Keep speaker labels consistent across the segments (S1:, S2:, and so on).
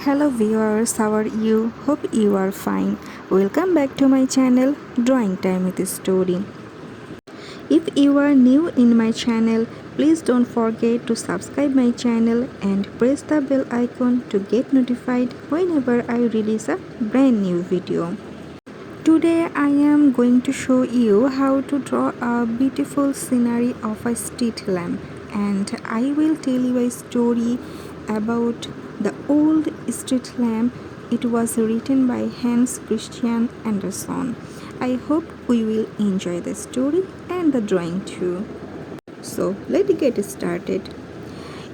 S1: Hello viewers, how are you? Hope you are fine. Welcome back to my channel Drawing Time with Story. If you are new in my channel, please don't forget to subscribe my channel and press the bell icon to get notified whenever I release a brand new video. Today I am going to show you how to draw a beautiful scenery of a street lamp, and I will tell you a story about the old street lamp. It was written by Hans Christian Andersen. I hope we will enjoy the story and the drawing too. So let's get started.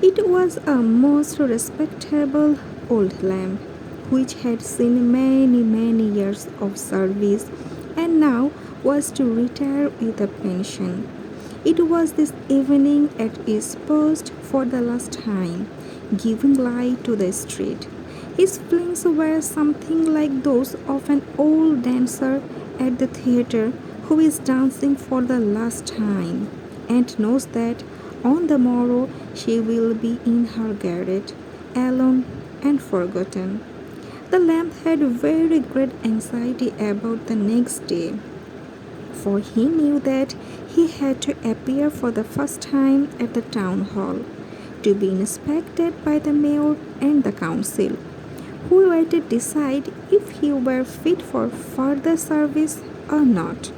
S1: It was a most respectable old lamp which had seen many years of service and now was to retire with a pension. It was this evening at its post for the last time, giving light to the street. His feelings were something like those of an old dancer at the theater who is dancing for the last time and knows that on the morrow she will be in her garret, alone and forgotten. The lamp had very great anxiety about the next day, for he knew that he had to appear for the first time at the town hall, to be inspected by the mayor and the council, who were to decide if he were fit for further service or not,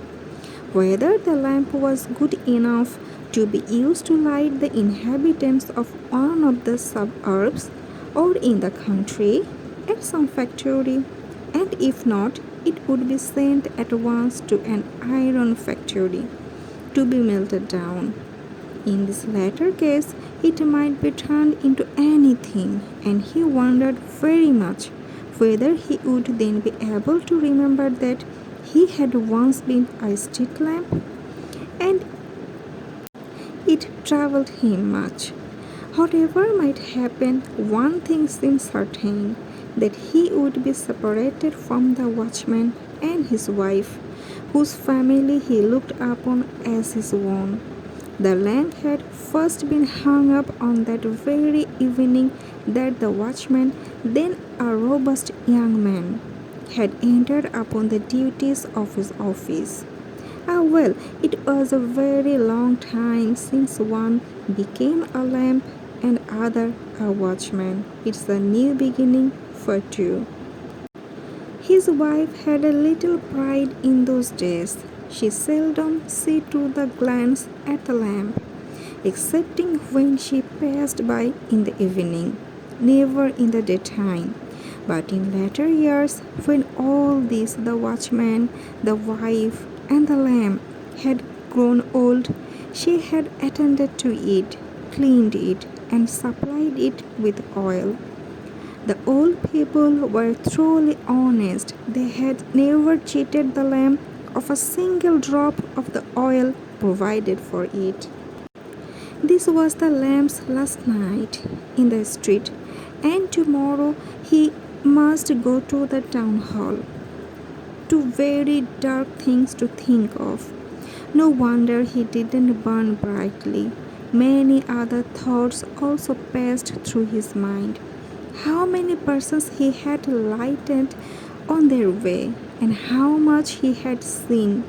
S1: whether the lamp was good enough to be used to light the inhabitants of one of the suburbs or in the country at some factory, and if not, it would be sent at once to an iron factory to be melted down. In this latter case, it might be turned into anything, and he wondered very much whether he would then be able to remember that he had once been a street lamp, and it troubled him much. However might happen, one thing seemed certain, that he would be separated from the watchman and his wife, whose family he looked upon as his own. The lamp had first been hung up on that very evening that the watchman, then a robust young man, had entered upon the duties of his office. Well, it was a very long time since one became a lamp and other a watchman. It's a new beginning for two. His wife had a little pride in those days. She seldom said to the glance at the lamp, excepting when she passed by in the evening, never in the daytime. But in later years, when all this, the watchman, the wife, and the lamp, had grown old, she had attended to it, cleaned it, and supplied it with oil. The old people were truly honest. They had never cheated the lamp of a single drop of the oil provided for it. This was the lamp's last night in the street, and tomorrow he must go to the town hall. Two very dark things to think of. No wonder he didn't burn brightly. Many other thoughts also passed through his mind. How many persons he had lighted on their way, and how much he had seen,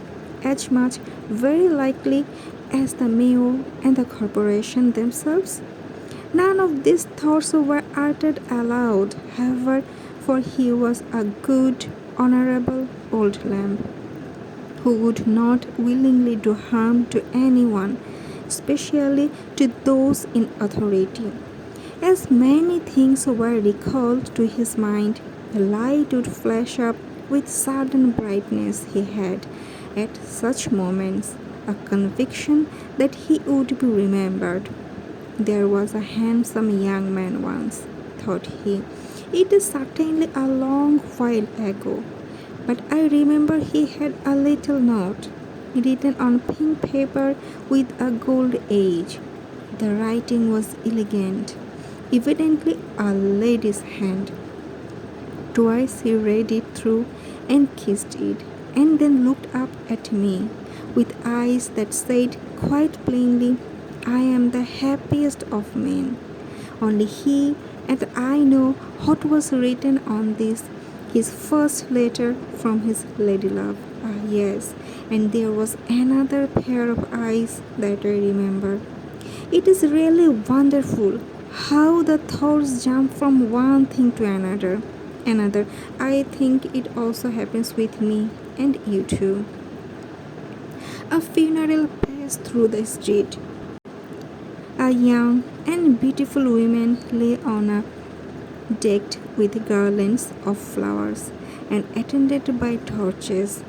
S1: as much, very likely, as the mayor and the corporation themselves. None of these thoughts were uttered aloud, however, for he was a good, honorable old lamp, who would not willingly do harm to anyone, especially to those in authority. As many things were recalled to his mind, the light would flash up with sudden brightness. He had, at such moments, a conviction that he would be remembered. There was a handsome young man once, thought he. It is certainly a long while ago, but I remember he had a little note written on pink paper with a gold edge. The writing was elegant, evidently a lady's hand. Twice he read it through and kissed it, and then looked up at me with eyes that said quite plainly, "I am the happiest of men." Only he And I know what was written on this, his first letter from his lady love. Ah, yes, and there was another pair of eyes that I remember. It is really wonderful how the thoughts jump from one thing to another. Another. I think it also happens with me and you too. A funeral passed through the street. A young and beautiful woman lay on a decked with garlands of flowers and attended by torches,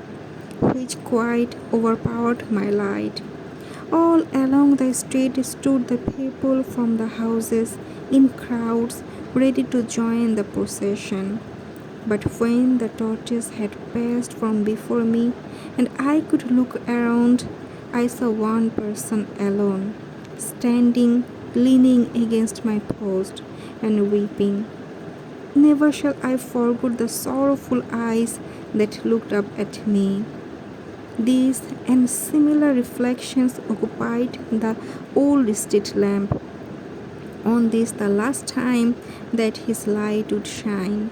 S1: which quite overpowered my light. All along the street stood the people from the houses in crowds ready to join the procession. But when the torches had passed from before me and I could look around, I saw one person alone, standing, leaning against my post and weeping. Never shall I forget the sorrowful eyes that looked up at me. These and similar reflections occupied the old street lamp. On this, the last time that his light would shine.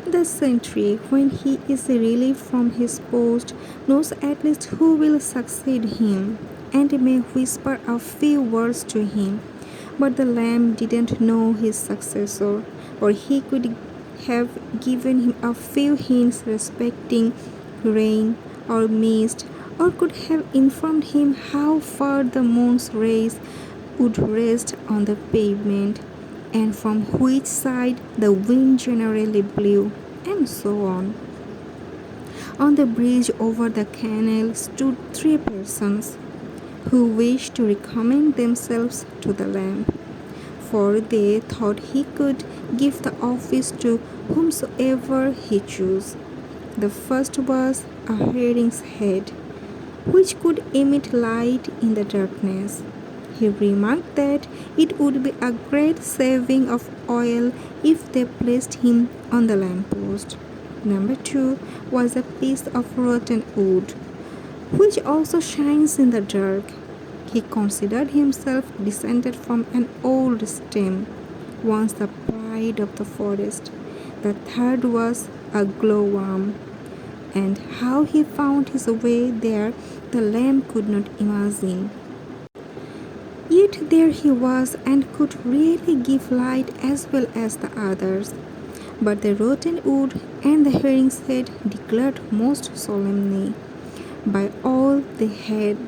S1: The sentry, when he is relieved from his post, knows at least who will succeed him and may whisper a few words to him. But the lamb didn't know his successor, or he could have given him a few hints respecting rain or mist, or could have informed him how far the moon's rays would rest on the pavement, and from which side the wind generally blew, and so on. On the bridge over the canal stood three persons who wished to recommend themselves to the lamp, for they thought he could give the office to whomsoever he chose. The first was a herring's head, which could emit light in the darkness. He remarked that it would be a great saving of oil if they placed him on the lamppost. Number 2 was a piece of rotten wood, which also shines in the dark. He considered himself descended from an old stem, once the pride of the forest. The third was a glowworm, and how he found his way there the lamb could not imagine. Yet there he was and could really give light as well as the others. But the rotten wood and the herring's head declared most solemnly, by all they had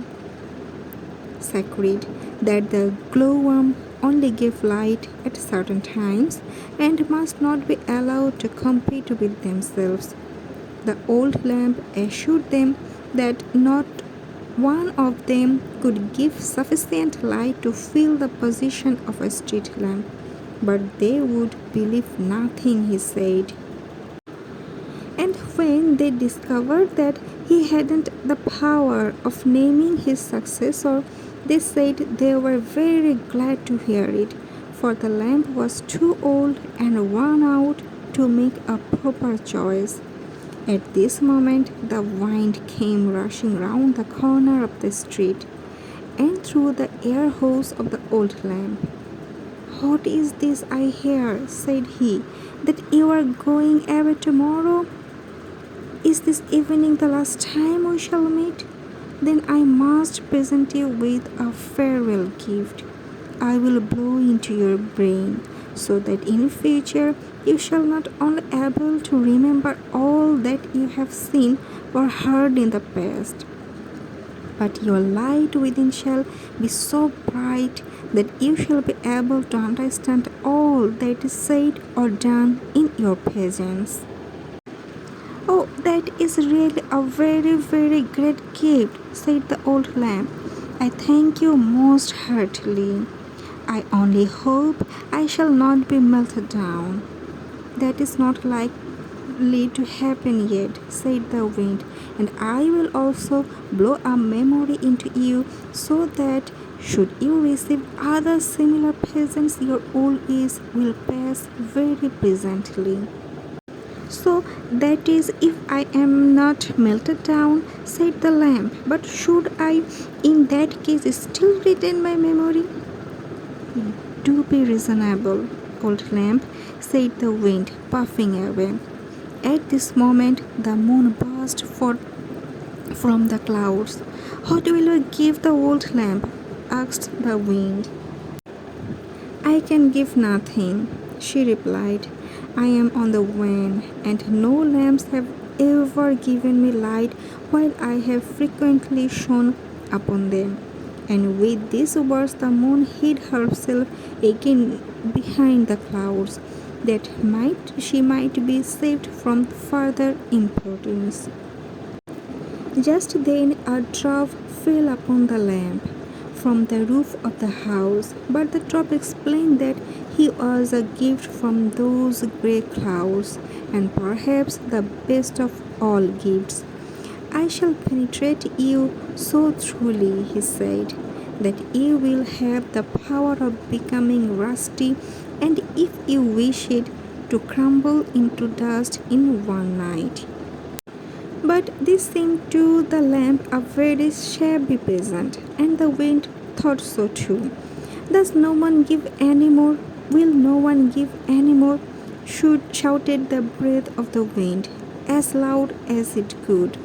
S1: sacred, that the glowworm only gave light at certain times and must not be allowed to compete with themselves. The old lamp assured them that not one of them could give sufficient light to fill the position of a street lamp, but they would believe nothing he said. And when they discovered that he hadn't the power of naming his successor, they said they were very glad to hear it, for the lamp was too old and worn out to make a proper choice. At this moment, the wind came rushing round the corner of the street and through the air hose of the old lamp. "What is this I hear?" said he, "that you are going away tomorrow? Is this evening the last time we shall meet? Then I must present you with a farewell gift. I will blow into your brain, so that in future you shall not only be able to remember all that you have seen or heard in the past, but your light within shall be so bright that you shall be able to understand all that is said or done in your presence." "Oh, that is really a very, very great gift," said the old lamp. "I thank you most heartily. I only hope I shall not be melted down." "That is not likely to happen yet," said the wind, "and I will also blow a memory into you, so that should you receive other similar presents, your old age will pass very pleasantly." "So that is if I am not melted down," said the lamp. "But should I in that case still retain my memory?" "Do be reasonable, old lamp," said the wind, puffing away. At this moment the moon burst forth from the clouds. "What will you give the old lamp?" asked the wind. "I can give nothing," she replied. "I am on the wane, and no lamps have ever given me light while I have frequently shone upon them." And with these words the moon hid herself again behind the clouds, that she might be saved from further imprudence. Just then a drop fell upon the lamp from the roof of the house, but the drop explained that he was a gift from those grey clouds, and perhaps the best of all gifts. "I shall penetrate you so thoroughly," he said, "that you will have the power of becoming rusty, and if you wish it, to crumble into dust in one night." But this seemed to the lamp a very shabby present, and the wind thought so too. "Does no one give any more? Will no one give any more?" shouted the breath of the wind, as loud as it could.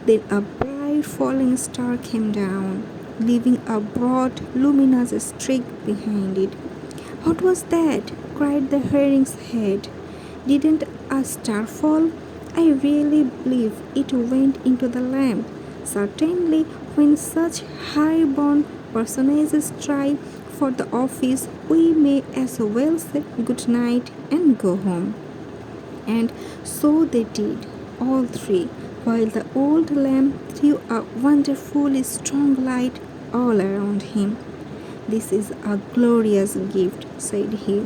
S1: Then a bright falling star came down, leaving a broad luminous streak behind it. "What was that?" cried the heron's head. "Didn't a star fall? I really believe it went into the lamp. Certainly, when such high-born personages try for the office, we may as well say good night and go home." And so they did, all three, while the old lamp threw a wonderfully strong light all around him. "This is a glorious gift," said he.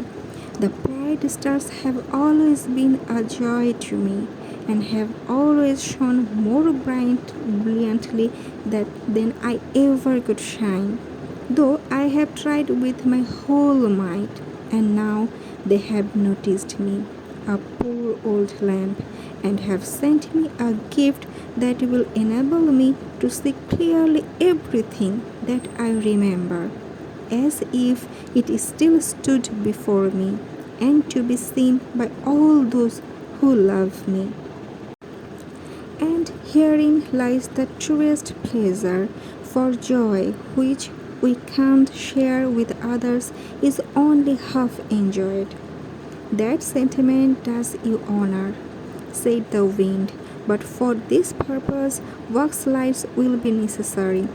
S1: "The bright stars have always been a joy to me, and have always shone more brilliantly than I ever could shine, though I have tried with my whole might. And now they have noticed me, a poor old lamp, and have sent me a gift that will enable me to see clearly everything that I remember, as if it still stood before me, and to be seen by all those who love me. And herein lies the truest pleasure, for joy which we can't share with others is only half enjoyed." "That sentiment does you honor," said the wind, "but for this purpose wax lights will be necessary.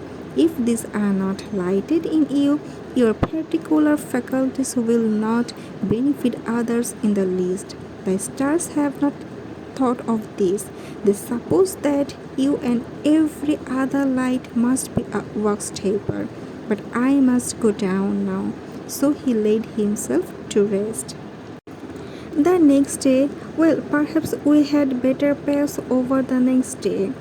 S1: If these are not lighted in you, your particular faculties will not benefit others in the least. The stars have not thought of this. They suppose that you and every other light must be a wax taper. But I must go down now." So he laid himself to rest. The next day, well, perhaps we had better pass over the next day.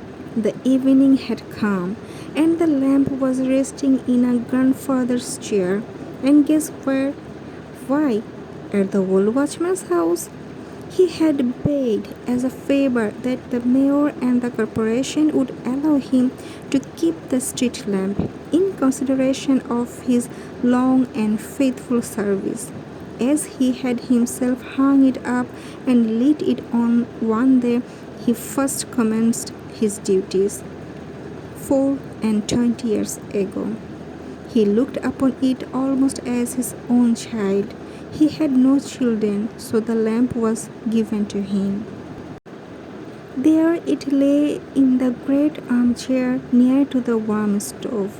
S1: The evening had come, and the lamp was resting in a grandfather's chair. And guess where? Why, at the old watchman's house. He had begged as a favor that the mayor and the corporation would allow him to keep the street lamp in consideration of his long and faithful service, as he had himself hung it up and lit it on one day he first commenced his duties, 24 years ago. He looked upon it almost as his own child. He had no children, so the lamp was given to him. There it lay in the great armchair near to the warm stove.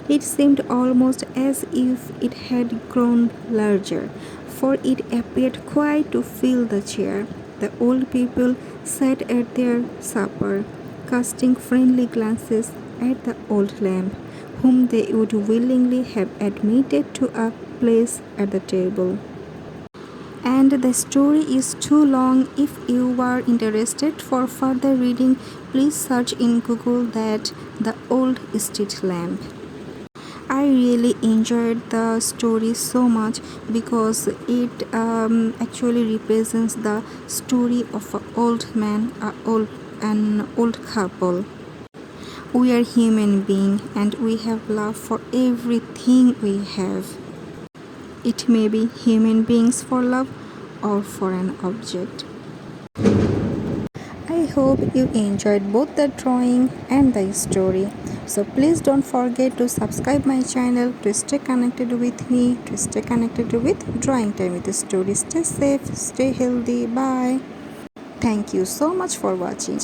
S1: It seemed almost as if it had grown larger, for it appeared quite to fill the chair. The old people sat at their supper, casting friendly glances at the old lamp, whom they would willingly have admitted to a place at the table. And the story is too long. If you are interested for further reading, please search in Google that the old street lamp. I really enjoyed the story so much because it actually represents the story of an old man, an old couple. We are human beings and we have love for everything we have. It may be human beings for love or for an object. I hope you enjoyed both the drawing and the story. So please don't forget to subscribe my channel to stay connected with me, to stay connected with Drawing Time with Story. Stay safe, stay healthy. Bye. Thank you so much for watching.